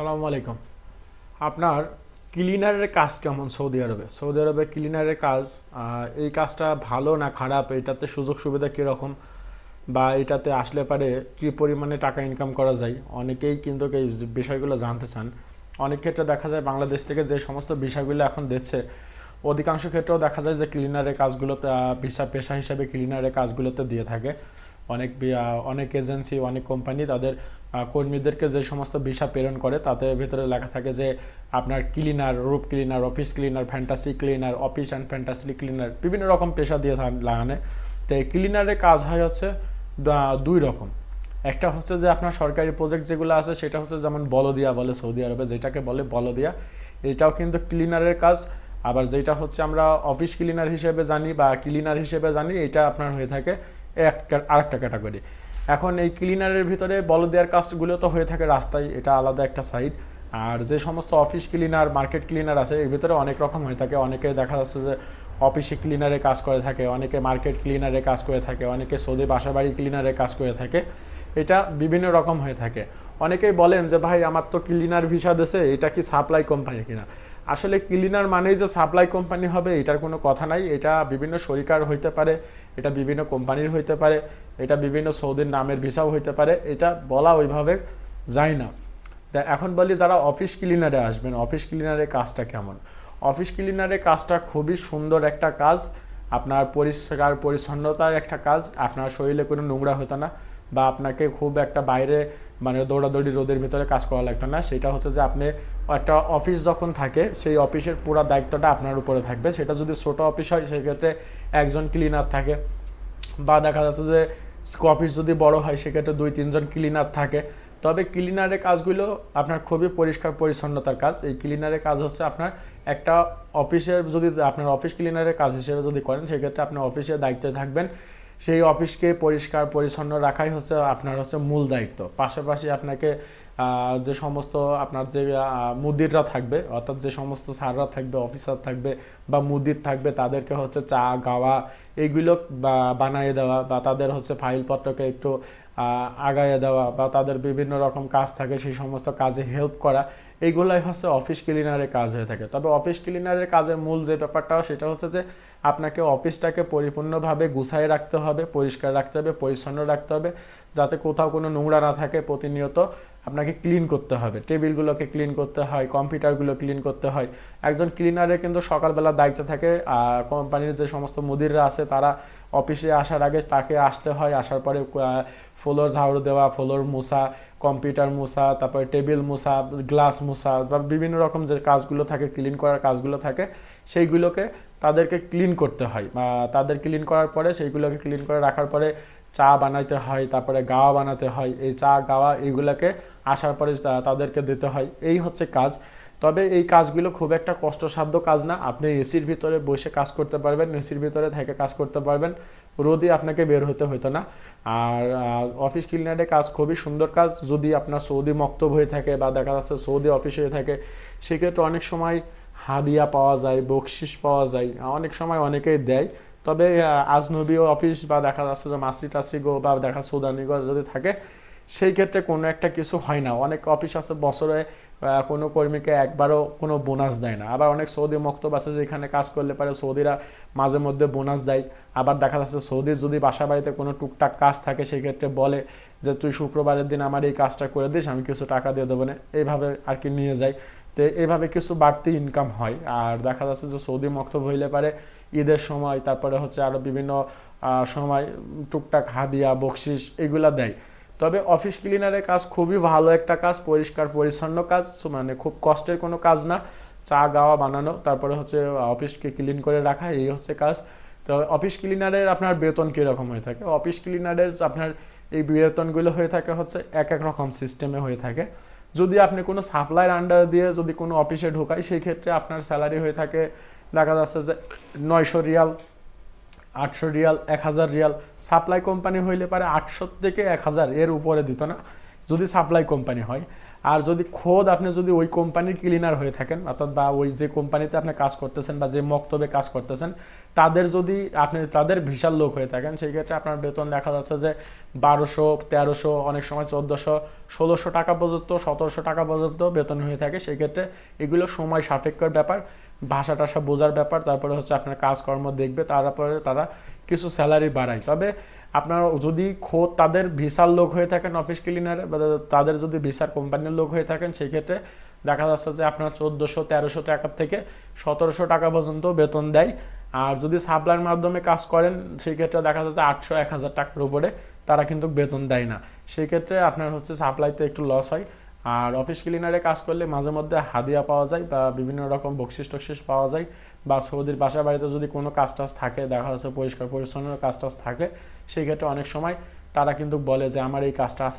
সালামু আলাইকুম। আপনার ক্লিনারের কাজ কেমন সৌদি আরবে? সৌদি আরবে ক্লিনারের কাজ এই কাজটা ভালো না খারাপ? এটাতে সুযোগ সুবিধা কীরকম, বা এটাতে আসলে পারে কি পরিমাণে টাকা ইনকাম করা যায়? অনেকেই কিন্তু এই বিষয়গুলো জানতে চান। অনেক ক্ষেত্রে দেখা যায় বাংলাদেশ থেকে যে সমস্ত বিষয়গুলো এখন দিচ্ছে, অধিকাংশ ক্ষেত্রেও দেখা যায় যে ক্লিনারের কাজগুলোতে ভিসা পেশা হিসাবে ক্লিনারের কাজগুলোতে দিয়ে থাকে। অনেক এজেন্সি, অনেক কোম্পানি তাদের কর্মীদেরকে যে সমস্ত ভিসা প্রেরণ করে তাতে ভিতরে লেখা থাকে যে আপনার ক্লিনার, রুপ cleaner, office cleaner, fantasy cleaner, office and fantasy cleaner, বিভিন্ন রকম পেশা দিয়ে লাগানে। তো এই ক্লিনারের কাজ হয় হচ্ছে দুই রকম। একটা হচ্ছে যে আপনার সরকারি প্রজেক্ট যেগুলো আছে সেটা হচ্ছে যেমন বলদিয়া বলে সৌদি আরবে, যেটাকে বলে বলদিয়া, এটাও কিন্তু ক্লিনারের কাজ। আবার যেটা হচ্ছে আমরা অফিস ক্লিনার হিসেবে জানি বা ক্লিনার হিসেবে জানি, এটা আপনার হয়ে থাকে আরেকটা ক্যাটাগরি। এখন এই ক্লিনারের ভিতরে বলদিয়ার কাজগুলো তো হয়ে থাকে রাস্তায়, এটা আলাদা একটা সাইড। আর যে সমস্ত অফিস ক্লিনার, মার্কেট ক্লিনার আছে, এর ভিতরে অনেক রকম হয়ে থাকে। অনেকে দেখা যাচ্ছে যে অফিসে ক্লিনারে কাজ করে থাকে, অনেকে মার্কেট ক্লিনারে কাজ করে থাকে, অনেকে সৌদি বাসাবাড়ি ক্লিনারে কাজ করে থাকে। এটা বিভিন্ন রকম হয়ে থাকে। অনেকেই বলেন যে ভাই আমার তো ক্লিনার ভিসা দেশে, এটা কি সাপ্লাই কোম্পানি কিনা? আসলে ক্লিনার মানেই যে সাপ্লাই কোম্পানি হবে এটার কোনো কথা নাই। এটা বিভিন্ন শরিকার হইতে পারে, এটা বিভিন্ন কোম্পানির হইতে পারে, এটা বিভিন্ন সৌদির নামের ভিসাও হইতে পারে, এটা বলা ওইভাবে যায় না। এখন বলি যারা অফিস ক্লিনারে আসবেন, অফিস ক্লিনারের কাজটা কেমন? অফিস ক্লিনারের কাজটা খুবই সুন্দর একটা কাজ। আপনার পরিষ্কার পরিচ্ছন্নতার একটা কাজ, আপনার শরীরে কোনো নোংরা হতো না, বা আপনাকে খুব একটা বাইরে মানে দৌড়াদৌড়ি রোদের ভিতরে কাজ করা লাগতো না। সেটা হচ্ছে যে আপনি একটা অফিস যখন থাকে সেই অফিসের পুরো দায়িত্বটা আপনার উপরে থাকবে। সেটা যদি ছোট অফিস হয় সেক্ষেত্রে একজন ক্লিনার থাকে, বা দেখা যাচ্ছে যে অফিস যদি বড় হয় সেক্ষেত্রে 2-3 জন ক্লিনার থাকে। তবে ক্লিনারের কাজগুলো আপনার খুবই পরিষ্কার পরিচ্ছন্নতার কাজ। এই ক্লিনারের কাজ হচ্ছে আপনার একটা অফিসের, যদি আপনার অফিস ক্লিনারের কাজ হিসেবে যদি করেন সেক্ষেত্রে আপনি অফিসের দায়িত্বে থাকবেন। সেই অফিসকে পরিষ্কার পরিচ্ছন্ন রাখাই হচ্ছে আপনার মূল দায়িত্ব। পাশাপাশি আপনাকে যে সমস্ত আপনার যে মুদিররা থাকবে, অর্থাৎ যে সমস্ত স্যাররা থাকবে, অফিসার থাকবে বা মুদির থাকবে, তাদেরকে হচ্ছে চা গাওয়া এইগুলো বানিয়ে দেওয়া, বা তাদের ফাইলপত্রকে একটু আগাইয়ে দেওয়া, বা তাদের বিভিন্ন রকম কাজ থাকে সেই সমস্ত কাজে হেল্প করা, এইগুলাই হচ্ছে অফিস ক্লিনারের কাজ হয়ে থাকে। তবে অফিস ক্লিনারের কাজের মূল যে ব্যাপারটা সেটা হচ্ছে যে আপনাকে অফিসটাকে পরিপূর্ণভাবে গুছায় রাখতে হবে, পরিষ্কার রাখতে হবে, পরিচ্ছন্ন রাখতে হবে, যাতে কোথাও কোনো নোংরা না থাকে। প্রতিনিয়ত আপনাকে ক্লিন করতে হবে, টেবিলগুলোকে ক্লিন করতে হয়, কম্পিউটারগুলো ক্লিন করতে হয়। একজন ক্লিনারের কিন্তু সকালবেলা দায়িত্ব থাকে, আর কোম্পানির যে সমস্ত মুদিররা আছে তারা অফিসে আসার আগে তাকে আসতে হয়, আসার পরে ফ্লোর ঝাড়ু দেওয়া, ফ্লোর মোছা, কম্পিউটার মোছা, তারপরে টেবিল মোছা, গ্লাস মোছা, বা বিভিন্ন রকম যে কাজগুলো থাকে, ক্লিন করার কাজগুলো থাকে, সেইগুলোকে তাদেরকে ক্লিন করতে হয়। তাদের ক্লিন করার পরে সেইগুলোকে ক্লিন করে রাখার পরে চা বানাইতে হয়, তারপরে গাওয়া বানাতে হয়। এই চা গাওয়া এইগুলোকে আসার পরে তাদেরকে দিতে হয়। এই হচ্ছে কাজ। তবে এই কাজগুলো খুব একটা কষ্টসাধ্য কাজ না। আপনি এসির ভিতরে বসে কাজ করতে পারবেন, এসির ভিতরে থেকে কাজ করতে পারবেন, রোদে আপনাকে বের হতে হতো না। আর অফিস ক্লিনারের কাজ খুবই সুন্দর কাজ। যদি আপনার সৌদি মক্তব হয়ে থাকে বা দেখা যাচ্ছে সৌদি অফিস হয়ে থাকে, সেক্ষেত্রে অনেক সময় হাদিয়া পাওয়া যায়, বকশিস পাওয়া যায়, অনেক সময় অনেকেই দেয়। তবে আজনবী অফিস বা দেখা যাচ্ছে যে মাসি টাসিগো বা দেখা সৌদানিগো যদি থাকে, সেই ক্ষেত্রে কোনো একটা কিছু হয় না। অনেক অফিস আছে বছরে কোনো কর্মীকে একবারও কোনো বোনাস দেয় না। আবার অনেক সৌদি মক্তব আছে যেখানে কাজ করলে পারে সৌদিরা মাঝে মধ্যে বোনাস দেয়। আবার দেখা যাচ্ছে সৌদির যদি বাসা বাড়িতে কোনো টুকটাক কাজ থাকে সেই ক্ষেত্রে বলে যে তুই শুক্রবারের দিন আমার এই কাজটা করে দিস, আমি কিছু টাকা দিয়ে দেবো না, এইভাবে আর কি নিয়ে যায়। তো এইভাবে কিছু বাড়তি ইনকাম হয়। আর দেখা যাচ্ছে যে সৌদি মক্তব হইলে পারে ঈদের সময়, তারপরে আরও বিভিন্ন সময় টুকটাক হাদিয়া বকশিস এগুলা দেয়। তবে অফিস ক্লিনারের কাজ খুবই ভালো একটা কাজ, পরিষ্কার পরিচ্ছন্ন কাজ, মানে খুব কষ্টের কোনো কাজ না। চা গাওয়া বানানো, তারপরে অফিসকে ক্লিন করে রাখা, এই হচ্ছে কাজ। তো অফিস ক্লিনারের আপনার বেতন কীরকম হয়ে থাকে? অফিস ক্লিনারের আপনার এই বেতনগুলো হয়ে থাকে এক এক রকম সিস্টেমে হয়ে থাকে। যদি আপনি কোনো সাপ্লাইয়ের আন্ডার দিয়ে যদি কোনো অফিসে ঢোকায়, সেই ক্ষেত্রে আপনার স্যালারি হয়ে থাকে দেখা যাচ্ছে যে 900 Real, 800 Real, 1000 Real. Supply company হইলে পারে 800 থেকে 1000, এর উপরে দিত না যদি সাপ্লাই কোম্পানি হয়। আর যদি খোদ আপনি যদি ওই কোম্পানির ক্লিনার হয়ে থাকেন, অর্থাৎ বা ওই যে কোম্পানিতে আপনি কাজ করতেছেন বা যে মক্তবে কাজ করতেছেন তাদের যদি আপনি তাদের ভিসার লোক হয়ে থাকেন, সেই ক্ষেত্রে আপনার বেতন দেখা যাচ্ছে যে 1200, 1300, অনেক সময় 1400, 1600 টাকা পর্যন্ত, 1700 টাকা পর্যন্ত বেতন হয়ে থাকে। সেই ক্ষেত্রে এগুলো সময় সাপেক্ষর ব্যাপার, ভাষা টাষা বোঝার ব্যাপার, তারপরে হচ্ছে আপনার কাজকর্ম দেখবে, তারপরে তারা কিছু স্যালারি বাড়ায়। তবে আপনারা যদি খোদ তাদের ভিসার লোক হয়ে থাকেন অফিস ক্লিনারে, বা তাদের যদি ভিসার কোম্পানির লোক হয়ে থাকেন, সেই ক্ষেত্রে দেখা যাচ্ছে যে আপনার 1400, 1300 টাকা থেকে 1700 টাকা পর্যন্ত বেতন দেয়। আর যদি সাপ্লাইয়ের মাধ্যমে কাজ করেন সেই ক্ষেত্রে দেখা যাচ্ছে 800, 1000 টাকার উপরে তারা কিন্তু বেতন দেয় না। সেই ক্ষেত্রে আপনার হচ্ছে সাপ্লাইতে একটু লস হয়। আর অফিস ক্লিনারে কাজ করলে মাঝে মধ্যে হাদিয়া পাওয়া যায় বা বিভিন্ন রকম বকশিস টকশিস পাওয়া যায়, বা সৌদির বাসা বাড়িতে যদি কোনো কাজ টাজ থাকে, দেখা যাচ্ছে পরিষ্কার পরিচ্ছন্ন কাজ টাজ থাকে, সেই ক্ষেত্রে অনেক সময় তারা কিন্তু বলে যে আমার এই কাজটা আছে,